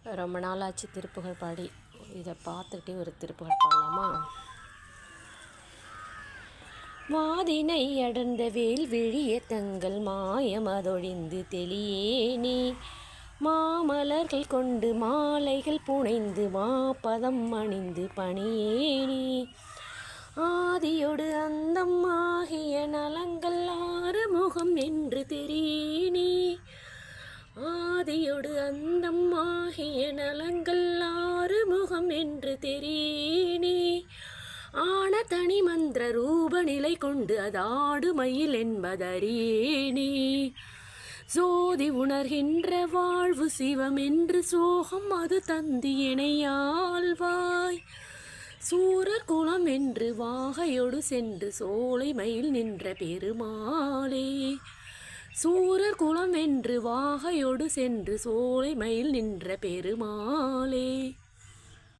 ரொம்ப நாளாச்சு திருப்புகழ் பாடி. இதை பார்த்துக்கிட்டே ஒரு திருப்புகழ் பாடலாமா? வாதினை அடர்ந்த வேல் விழிய தங்கள் மாயமதொழிந்து தெளியேனே, மாமலர்கள் கொண்டு மாலைகள் புனைந்து மாப்பதம் அணிந்து பணியேனே, ஆதியொடு அந்தம் ஆகிய நலங்கள் ஆறுமுகம் என்று தெரியேனே, ஆதியொடு அந்தம் ஆகிய நலங்கள் ஆறுமுகம் என்று தெரியேனே, ஆன தனி மந்திர ரூப நிலை கொண்டு அதாடு மயில் என்பதறியேனே, சோதி உணர்கின்ற வாழ்வு சிவம் என்று சோகம் அது தந்து இணையாழ்வாய், சூரர் குலம் என்று வாகையொடு சென்று சோலை மயில் நின்ற பெருமாளே, சூரர் குலம் என்று வாகையொடு சென்று சோலை மயில் நின்ற பெருமாளே.